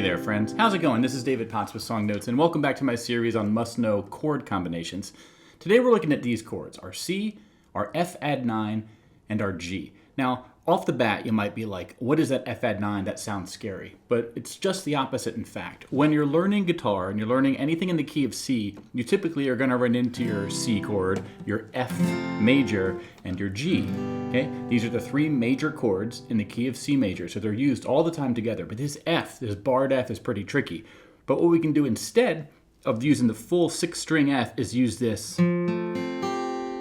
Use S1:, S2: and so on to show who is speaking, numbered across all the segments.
S1: Hey there, friends. How's it going? This is David Potts with Song Notes, and welcome back to my series on must-know chord combinations. Today we're looking at these chords, our C, our F-add9, and our G. Now, off the bat, you might be like, what is that F-add9? That sounds scary. But it's just the opposite, in fact. When you're learning guitar and you're learning anything in the key of C, you typically are going to run into your C chord, your F major, and your G. Okay? These are the three major chords in the key of C major, so they're used all the time together. But this F, this barred F, is pretty tricky. But what we can do instead of using the full 6-string F is use this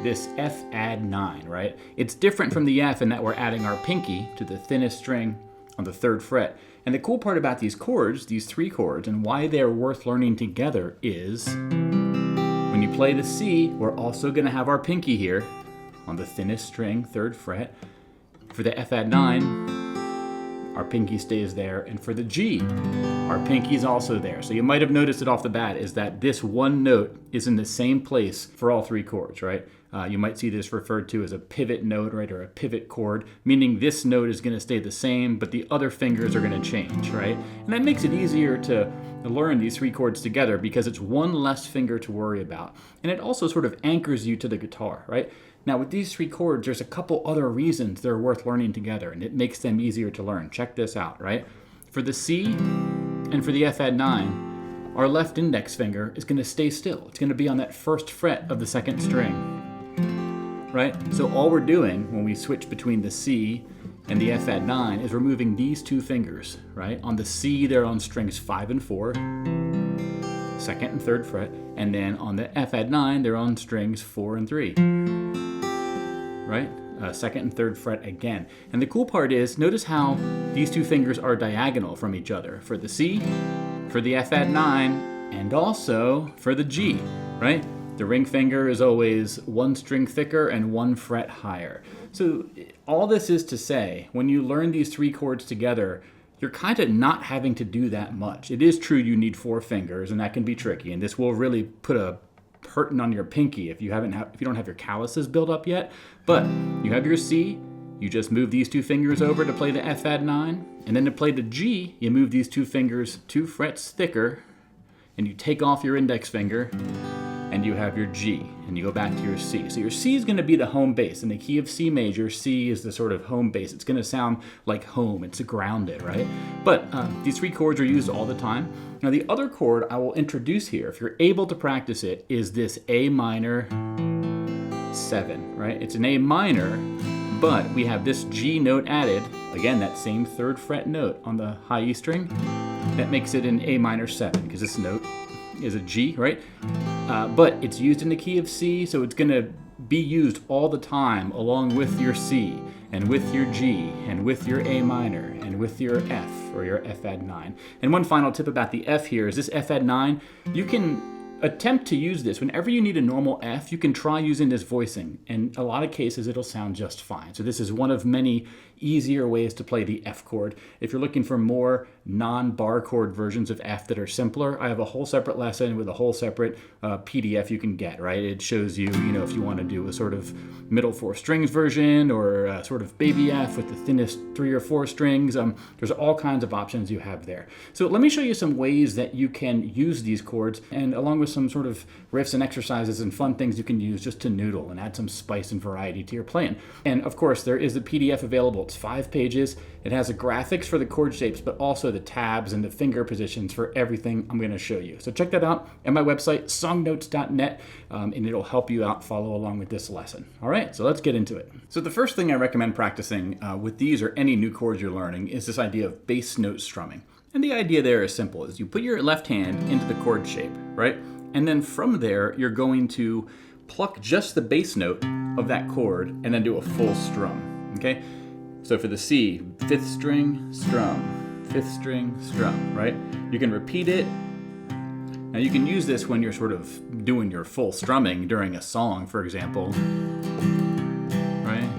S1: F-add9, right? It's different from the F in that we're adding our pinky to the thinnest string on the 3rd fret. And the cool part about these chords, these three chords, and why they're worth learning together is when you play the C, we're also going to have our pinky here on the thinnest string, 3rd fret. For the F-add9, our pinky stays there, and for the G, our pinky's also there. So you might have noticed it off the bat is that this one note is in the same place for all three chords, right? You might see this referred to as a pivot note, right, or a pivot chord, meaning this note is going to stay the same, but the other fingers are going to change, right? And that makes it easier to learn these three chords together because it's one less finger to worry about. And it also sort of anchors you to the guitar, right? Now with these three chords, there's a couple other reasons they're worth learning together, and it makes them easier to learn. Check this out, right? For the C and for the F-add9, our left index finger is going to stay still. It's going to be on that 1st fret of the 2nd string. Right? So all we're doing when we switch between the C and the F-add9 is we're moving these two fingers, right? On the C, they're on strings 5 and 4, 2nd and 3rd fret, and then on the F-add9, they're on strings 4 and 3, right? 2nd and 3rd fret again. And the cool part is, notice how these two fingers are diagonal from each other for the C, for the F-add9, and also for the G, right? The ring finger is always 1 string thicker and 1 fret higher. So all this is to say, when you learn these three chords together, you're kind of not having to do that much. It is true you need 4 fingers, and that can be tricky, and this will really put a hurting on your pinky if you don't have your calluses built up yet. But you have your C, you just move these 2 fingers over to play the F-add9, and then to play the G, you move these 2 fingers 2 frets thicker, and you take off your index finger, and you have your G, and you go back to your C. So your C is going to be the home base. In the key of C major, C is the sort of home base. It's going to sound like home. It's grounded, right? But these three chords are used all the time. Now the other chord I will introduce here, if you're able to practice it, is this A minor 7, right? It's an A minor, but we have this G note added. Again, that same 3rd fret note on the high E string. That makes it an A minor 7, because this note is a G, right? But it's used in the key of C, so it's going to be used all the time along with your C, and with your G, and with your A minor, and with your F, or your F-add9. And one final tip about the F here is this F-add9, you can attempt to use this. Whenever you need a normal F, you can try using this voicing. In a lot of cases, it'll sound just fine. So this is one of many easier ways to play the F chord. If you're looking for more non-bar chord versions of F that are simpler, I have a whole separate lesson with a whole separate PDF you can get, right? It shows you, if you want to do a sort of middle 4 strings version or a sort of baby F with the thinnest 3 or 4 strings. There's all kinds of options you have there. So let me show you some ways that you can use these chords, and along with some sort of riffs and exercises and fun things you can use just to noodle and add some spice and variety to your playing. And of course, there is a PDF available. It's 5 pages. It has the graphics for the chord shapes, but also the tabs and the finger positions for everything I'm going to show you. So check that out at my website, songnotes.net, and it'll help you out follow along with this lesson. All right, so let's get into it. So the first thing I recommend practicing with these or any new chords you're learning is this idea of bass note strumming. And the idea there is simple, is you put your left hand into the chord shape, right? And then from there, you're going to pluck just the bass note of that chord and then do a full strum, okay? So for the C, 5th string, strum, 5th string, strum, right? You can repeat it. Now you can use this when you're sort of doing your full strumming during a song, for example, right?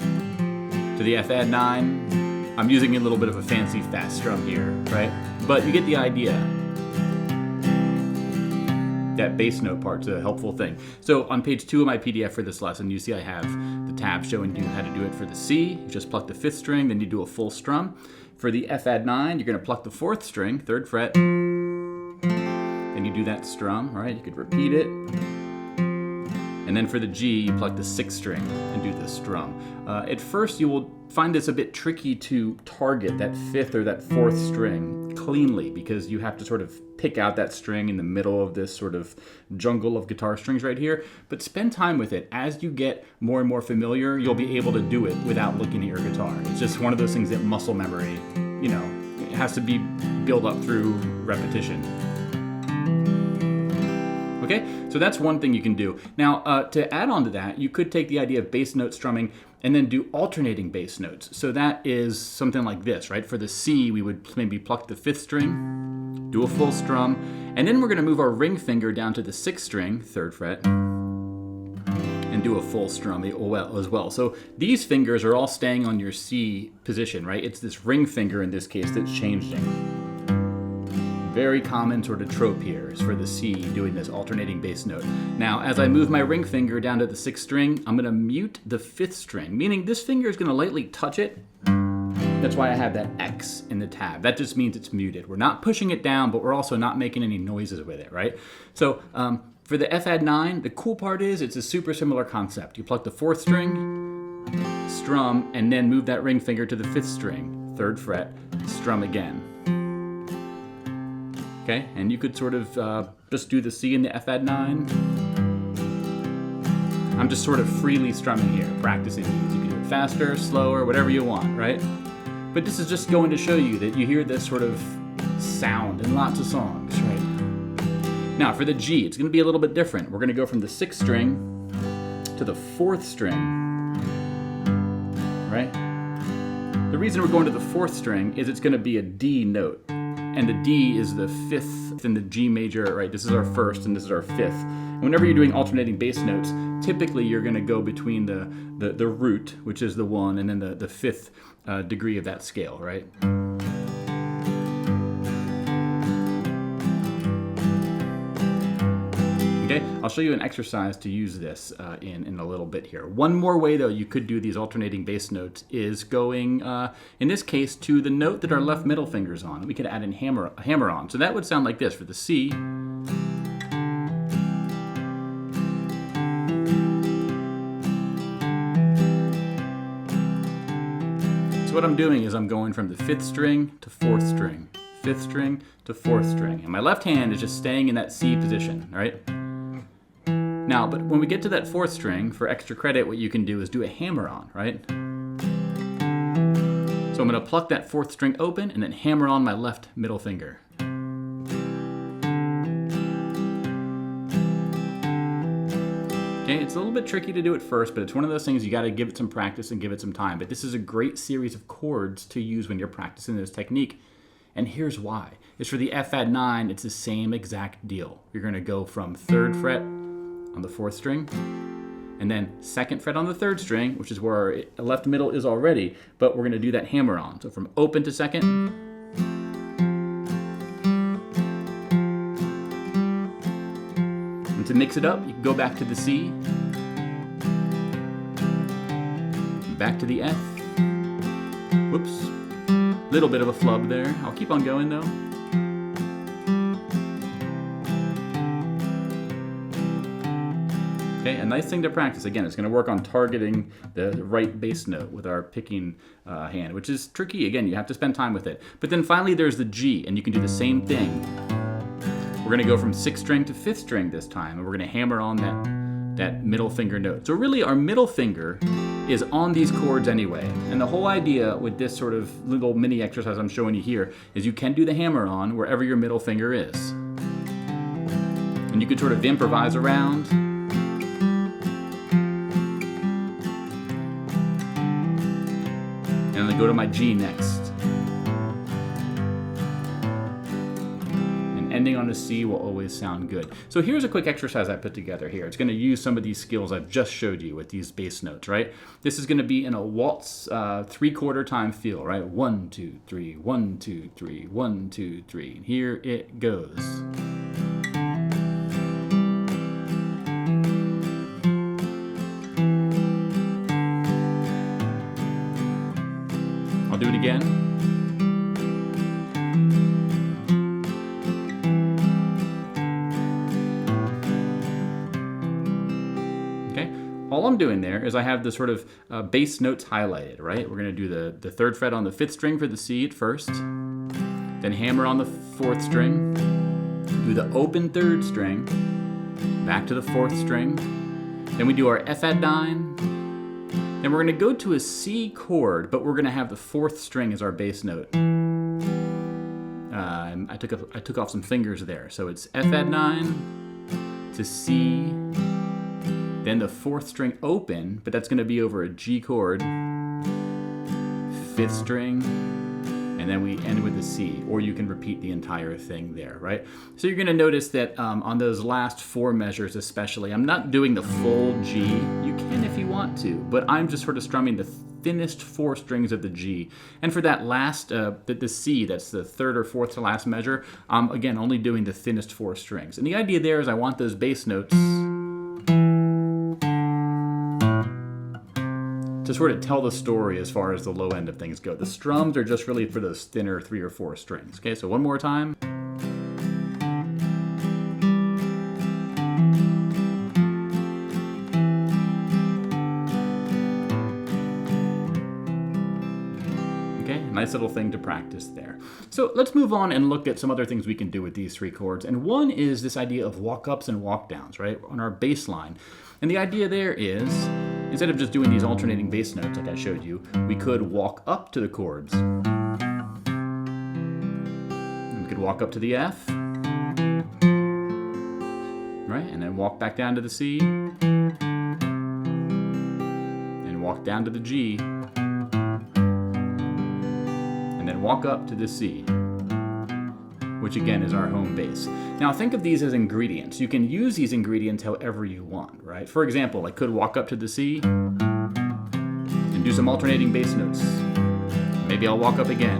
S1: To the F-add9, I'm using a little bit of a fancy fast strum here, right? But you get the idea. That bass note part's a helpful thing. So on page 2 of my PDF for this lesson, you see I have the tab showing you how to do it for the C. You just pluck the 5th string, then you do a full strum. For the F-add-9, you're going to pluck the 4th string, 3rd fret, and you do that strum, right? You could repeat it. And then for the G, you pluck the 6th string and do the strum. At first, you will find this a bit tricky to target that 5th or that 4th string cleanly, because you have to sort of pick out that string in the middle of this sort of jungle of guitar strings right here. But spend time with it. As you get more and more familiar, you'll be able to do it without looking at your guitar. It's just one of those things that muscle memory, you know, it has to be built up through repetition. Okay, so that's one thing you can do. Now, to add on to that, you could take the idea of bass note strumming and then do alternating bass notes. So that is something like this, right? For the C, we would maybe pluck the 5th string, do a full strum, and then we're gonna move our ring finger down to the 6th string, 3rd fret, and do a full strum as well. So these fingers are all staying on your C position, right? It's this ring finger in this case that's changing. Very common sort of trope here is for the C doing this alternating bass note. Now, as I move my ring finger down to the 6th string, I'm gonna mute the 5th string, meaning this finger is gonna lightly touch it. That's why I have that X in the tab. That just means it's muted. We're not pushing it down, but we're also not making any noises with it, right? So for the F-add-9, the cool part is it's a super similar concept. You pluck the 4th string, strum, and then move that ring finger to the 5th string, 3rd fret, strum again. Okay, and you could sort of just do the C and the F-add-9. I'm just sort of freely strumming here, practicing these. You can do it faster, slower, whatever you want, right? But this is just going to show you that you hear this sort of sound in lots of songs, right? Now, for the G, it's going to be a little bit different. We're going to go from the 6th string to the 4th string, right? The reason we're going to the 4th string is it's going to be a D note. And the D is the 5th in the G major, right? This is our 1st and this is our 5th. And whenever you're doing alternating bass notes, typically you're gonna go between the root, which is the 1, and then the 5th degree of that scale, right? Okay, I'll show you an exercise to use this in a little bit here. One more way, though, you could do these alternating bass notes is going, in this case, to the note that our left middle finger's on. We could add a hammer on. So that would sound like this for the C. So what I'm doing is I'm going from the 5th string to 4th string, 5th string to 4th string. And my left hand is just staying in that C position, right? Now, but when we get to that 4th string, for extra credit, what you can do is do a hammer on, right? So I'm gonna pluck that 4th string open and then hammer on my left middle finger. Okay, it's a little bit tricky to do at first, but it's one of those things you gotta give it some practice and give it some time. But this is a great series of chords to use when you're practicing this technique. And here's why. It's for the F-add-9, it's the same exact deal. You're gonna go from 3rd fret on the 4th string, and then 2nd fret on the 3rd string, which is where our left middle is already, but we're gonna do that hammer on. So from open to 2nd, and to mix it up, you can go back to the C, back to the F, whoops, little bit of a flub there. I'll keep on going though. Okay, a nice thing to practice. Again, it's going to work on targeting the right bass note with our picking hand, which is tricky. Again, you have to spend time with it. But then finally there's the G, and you can do the same thing. We're going to go from 6th string to 5th string this time, and we're going to hammer on that middle finger note. So really our middle finger is on these chords anyway. And the whole idea with this sort of little mini exercise I'm showing you here is you can do the hammer on wherever your middle finger is. And you can sort of improvise around. And then go to my G next. And ending on a C will always sound good. So here's a quick exercise I put together here. It's going to use some of these skills I've just showed you with these bass notes, right? This is going to be in a waltz 3/4 time feel, right? 1, 2, 3, 1, 2, 3, 1, 2, 3. And here it goes. Do it again. Okay, all I'm doing there is I have the sort of bass notes highlighted, right? We're gonna do the 3rd fret on the 5th string for the C at first, then hammer on the 4th string, do the open 3rd string, back to the 4th string, then we do our F-add9, then we're gonna go to a C chord, but we're gonna have the 4th string as our bass note. I took off some fingers there, so it's F-add9 to C, then the 4th string open, but that's gonna be over a G chord, 5th string, and then we end with the C, or you can repeat the entire thing there, right? So you're gonna notice that on those last 4 measures especially, I'm not doing the full G. You can if you want to, but I'm just sort of strumming the thinnest 4 strings of the G. And for that last, the C, that's the 3rd or 4th to last measure, I'm again only doing the thinnest 4 strings. And the idea there is I want those bass notes to sort of tell the story as far as the low end of things go. The strums are just really for those thinner 3 or 4 strings. Okay, so one more time. Okay, nice little thing to practice there. So let's move on and look at some other things we can do with these 3 chords. And one is this idea of walk-ups and walk-downs, right, on our bass line. And the idea there is, instead of just doing these alternating bass notes like I showed you, we could walk up to the chords. And we could walk up to the F, right? And then walk back down to the C, and walk down to the G, and then walk up to the C, which again is our home bass. Now think of these as ingredients. You can use these ingredients however you want, right? For example, I could walk up to the C and do some alternating bass notes. Maybe I'll walk up again.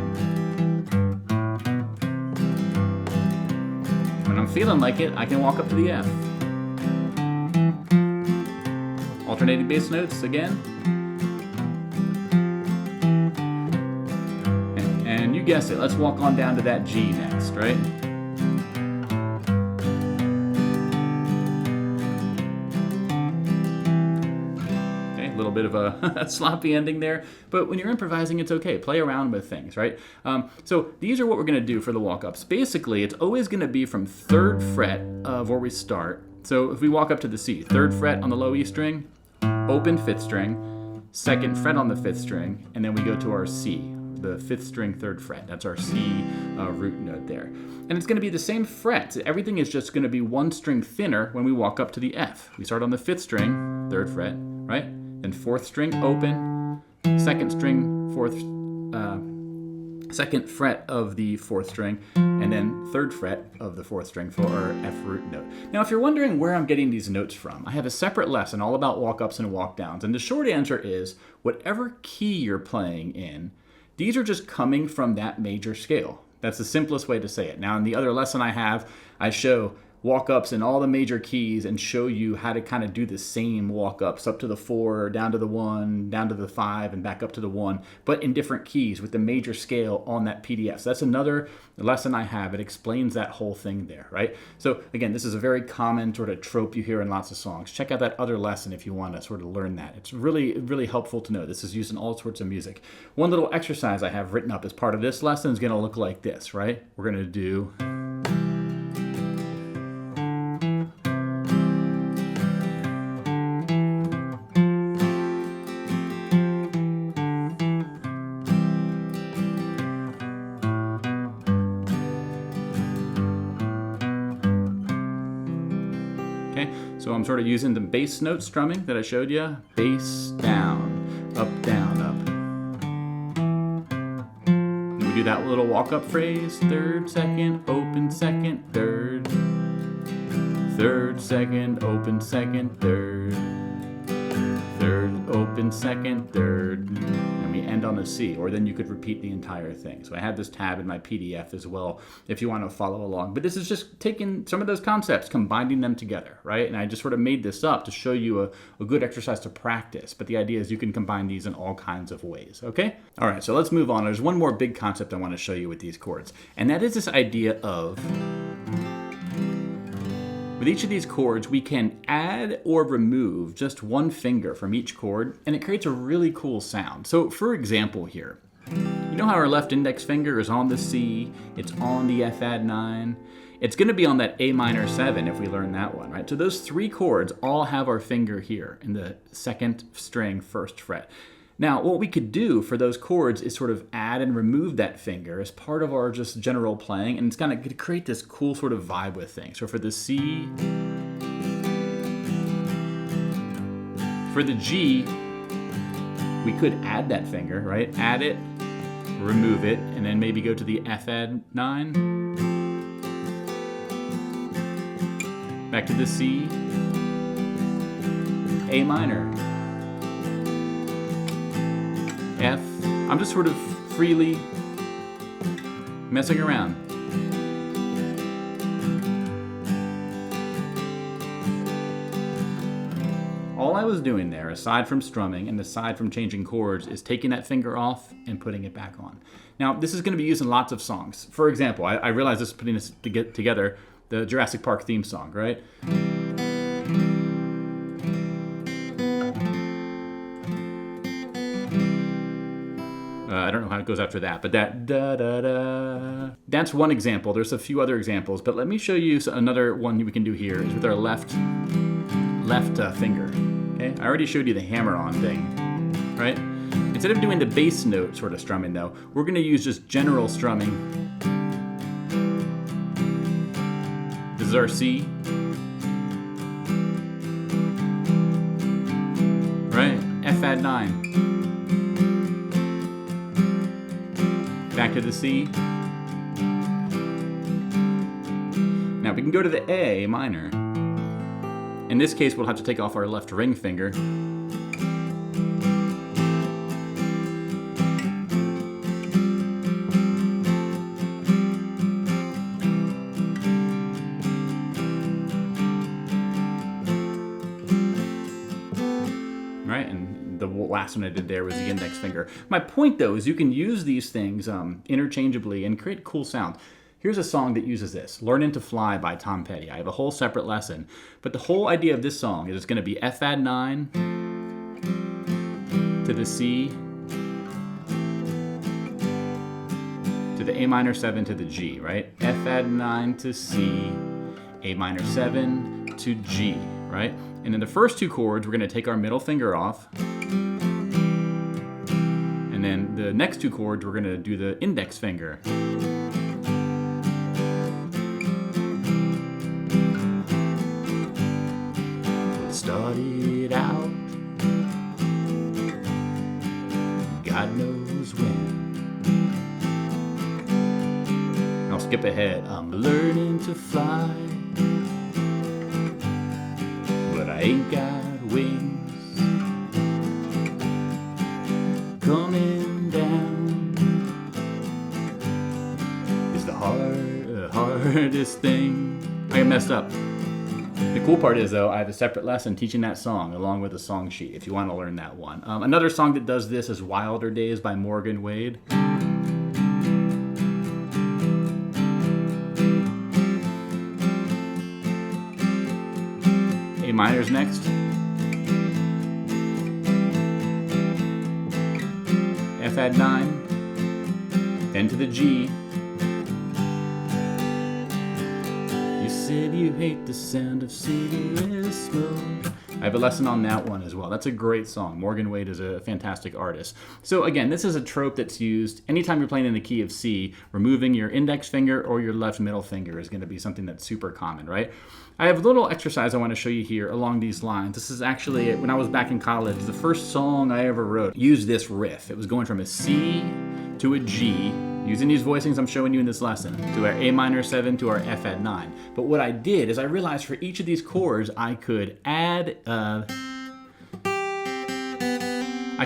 S1: When I'm feeling like it, I can walk up to the F. Alternating bass notes again. And you guessed it, let's walk on down to that G next, right? A little bit of a sloppy ending there, but when you're improvising, it's okay. Play around with things, right? So these are what we're gonna do for the walk-ups. Basically, it's always gonna be from 3rd fret of where we start. So if we walk up to the C, 3rd fret on the low E string, open 5th string, 2nd fret on the 5th string, and then we go to our C, the 5th string, 3rd fret. That's our C root note there. And it's gonna be the same frets. Everything is just gonna be 1 string thinner when we walk up to the F. We start on the 5th string, 3rd fret, right? Then 4th string open, 2nd string, 2nd fret of the 4th string, and then 3rd fret of the 4th string for our F root note. Now, if you're wondering where I'm getting these notes from, I have a separate lesson all about walk-ups and walk-downs, and the short answer is whatever key you're playing in, these are just coming from that major scale. That's the simplest way to say it. Now, in the other lesson I show walk-ups in all the major keys and show you how to kind of do the same walk-ups up to the 4, down to the 1, down to the 5, and back up to the 1, but in different keys with the major scale on that PDF. So that's another lesson I have. It explains that whole thing there, right? So again, this is a very common sort of trope you hear in lots of songs. Check out that other lesson if you want to sort of learn that. It's really, really helpful to know. This is used in all sorts of music. One little exercise I have written up as part of this lesson is going to look like this, right? We're going to do... So I'm sort of using the bass note strumming that I showed you. Bass, down, up, up. And we do that little walk-up phrase. 3rd, 2nd, open 2nd, 3rd. 3rd, 2nd, open 2nd, 3rd. 3rd, open 2nd, 3rd. And we end on a C, or then you could repeat the entire thing. So I have this tab in my PDF as well if you want to follow along. But this is just taking some of those concepts, combining them together, right? And I just sort of made this up to show you a good exercise to practice. But the idea is you can combine these in all kinds of ways, okay? All right, so let's move on. There's one more big concept I want to show you with these chords, and that is this idea of With each of these chords, we can add or remove just one finger from each chord, and it creates a really cool sound. So for example here, you know how our left index finger is on the C, it's on the F-add-9, it's gonna be on that A minor 7 if we learn that one, right? So those 3 chords all have our finger here in the 2nd string, 1st fret. Now, what we could do for those chords is sort of add and remove that finger as part of our just general playing, and it's gonna create this cool sort of vibe with things. So for the C, for the G, we could add that finger, right? Add it, remove it, and then maybe go to the F-add-9. Back to the C, A minor, F. I'm just sort of freely messing around. All I was doing there, aside from strumming and aside from changing chords, is taking that finger off and putting it back on. Now, this is going to be used in lots of songs. For example, I realize this is putting this together, the Jurassic Park theme song, right? I don't know how it goes after that, but that da-da-da. That's one example. There's a few other examples, but let me show you another one we can do here is with our left finger. Okay, I already showed you the hammer-on thing, right? Instead of doing the bass note sort of strumming though, we're gonna use just general strumming. This is our C. Right? F-add-9. Back to the C. Now we can go to the A minor. In this case, we'll have to take off our left ring finger. Right, and the last one I did there was the index finger. My point though is you can use these things interchangeably and create cool sound. Here's a song that uses this, Learning to Fly by Tom Petty. I have a whole separate lesson, but the whole idea of this song is it's gonna be F-add-9 to the C, to the A minor 7 to the G, right? F-add-9 to C, A minor 7 to G, right? And in the first 2 chords, we're gonna take our middle finger off, and then the next 2 chords, we're gonna do the index finger. Started out, God knows when. I'll skip ahead. I'm learning to fly, but I ain't got wings. Coming down is the hardest thing. I messed up. The cool part is, though, I have a separate lesson teaching that song along with a song sheet if you want to learn that one. Another song that does this is Wilder Days by Morgan Wade. A minor's next. F-add-9, then to the G. Said you hate the sound of cigarette smoke. I have a lesson on that one as well. That's a great song. Morgan Wade is a fantastic artist. So again, this is a trope that's used anytime you're playing in the key of C. Removing your index finger or your left middle finger is going to be something that's super common, right? I have a little exercise I want to show you here along these lines. This is actually, when I was back in college, the first song I ever wrote used this riff. It was going from a C to a G, using these voicings I'm showing you in this lesson, to our A minor 7 to our F-add-9. But what I did is I realized for each of these chords, I could add, I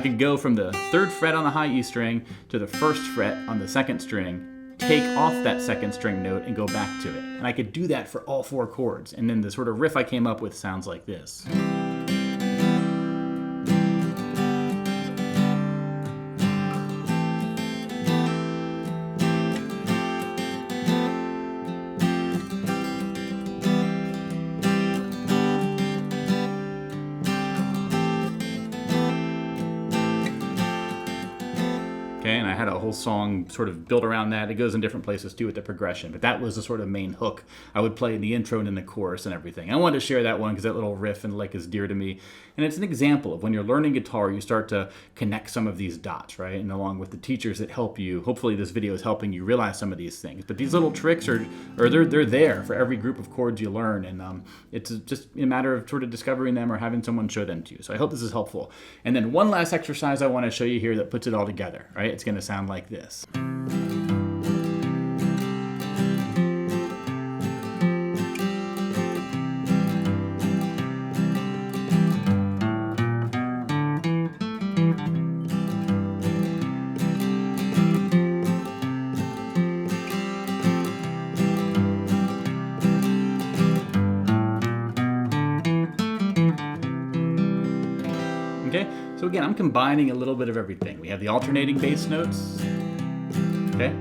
S1: could go from the 3rd fret on the high E string to the 1st fret on the 2nd string, take off that 2nd string note and go back to it. And I could do that for all 4 chords. And then the sort of riff I came up with sounds like this. Okay, and I had a whole song sort of built around that. It goes in different places too with the progression, but that was the sort of main hook I would play in the intro and in the chorus and everything. I wanted to share that one because that little riff and lick is dear to me. And it's an example of when you're learning guitar, you start to connect some of these dots, right? And along with the teachers that help you, hopefully this video is helping you realize some of these things. But these little tricks they're there for every group of chords you learn, and it's just a matter of sort of discovering them or having someone show them to you. So I hope this is helpful. And then one last exercise I want to show you here that puts it all together, right? It's going to sound like this. Okay, so again, I'm combining a little bit of everything. We have the alternating bass notes, okay?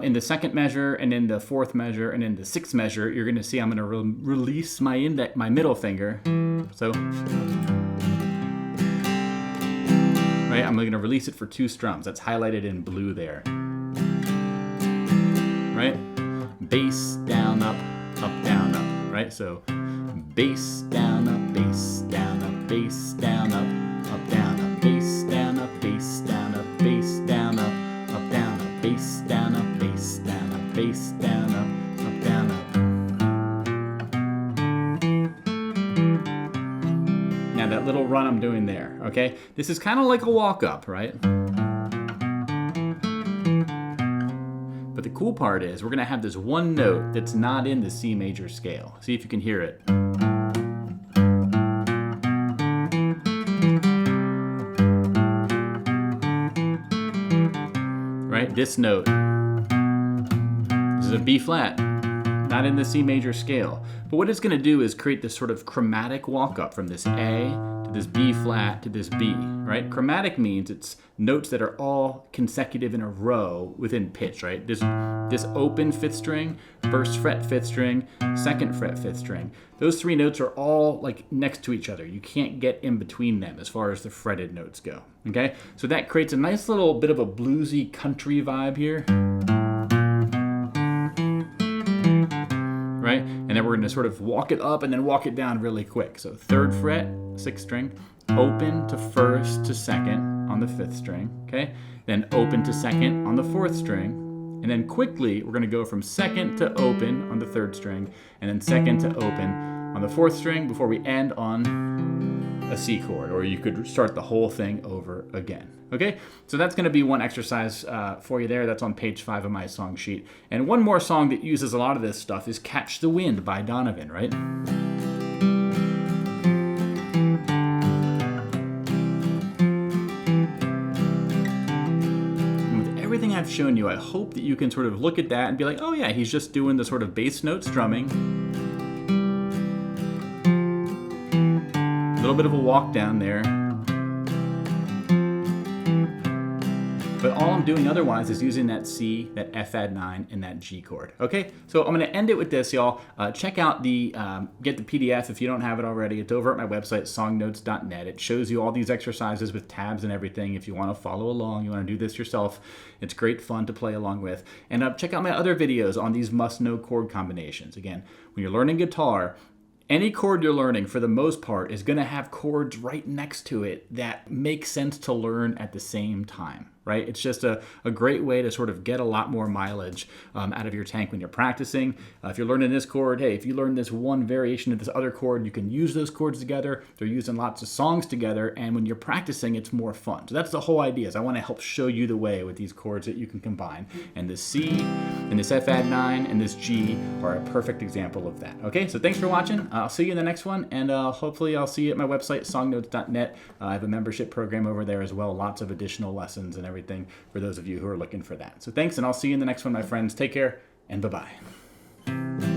S1: In the second measure, and in the fourth measure, and in the sixth measure, you're gonna see I'm gonna release my middle finger. So, right, I'm gonna release it for 2 strums. That's highlighted in blue there. Right? Bass, down, up, down, up, right? So, bass, down, up, bass, down, up, bass, down, up, down, up, bass, down, up, bass, down, up, bass, down, up, down, up, bass, down, up, bass, down, up, bass, down, up, down, up. Now that little run I'm doing there, okay? This is kind of like a walk up, right? But the cool part is we're gonna have this one note that's not in the C major scale. See if you can hear it. Right, this note. This is a B flat, not in the C major scale. But what it's gonna do is create this sort of chromatic walk up from this A to this B flat to this B, right? Chromatic means it's notes that are all consecutive in a row within pitch, right? This open 5th string, 1st fret 5th string, 2nd fret 5th string. Those 3 notes are all like next to each other. You can't get in between them as far as the fretted notes go, okay? So that creates a nice little bit of a bluesy country vibe here. Right? And then we're going to sort of walk it up and then walk it down really quick. So 3rd fret, 6th string, open to 1st to 2nd on the 5th string, okay? Then open to 2nd on the 4th string, and then quickly we're going to go from 2nd to open on the 3rd string, and then 2nd to open on the 4th string before we end on a C chord, or you could start the whole thing over again. Okay, so that's going to be one exercise for you there. That's on page 5 of my song sheet. And one more song that uses a lot of this stuff is Catch the Wind by Donovan, right? And with everything I've shown you, I hope that you can sort of look at that and be like, oh yeah, he's just doing the sort of bass note strumming. A little bit of a walk down there. But all I'm doing otherwise is using that C, that C-Fadd9, and that G chord. Okay, so I'm going to end it with this, y'all. Check out get the PDF if you don't have it already. It's over at my website, songnotes.net. It shows you all these exercises with tabs and everything. If you want to follow along, you want to do this yourself, it's great fun to play along with. And check out my other videos on these must-know chord combinations. Again, when you're learning guitar, any chord you're learning, for the most part, is going to have chords right next to it that make sense to learn at the same time, right? It's just a great way to sort of get a lot more mileage out of your tank when you're practicing. If you're learning this chord, hey, if you learn this one variation of this other chord, you can use those chords together. They're used in lots of songs together, and when you're practicing, it's more fun. So that's the whole idea, is I want to help show you the way with these chords that you can combine. And this C, and this C-Fadd9, and this G are a perfect example of that. Okay, so thanks for watching. I'll see you in the next one, and hopefully I'll see you at my website, songnotes.net. I have a membership program over there as well, lots of additional lessons and everything for those of you who are looking for that. So thanks, and I'll see you in the next one, my friends. Take care, and bye-bye.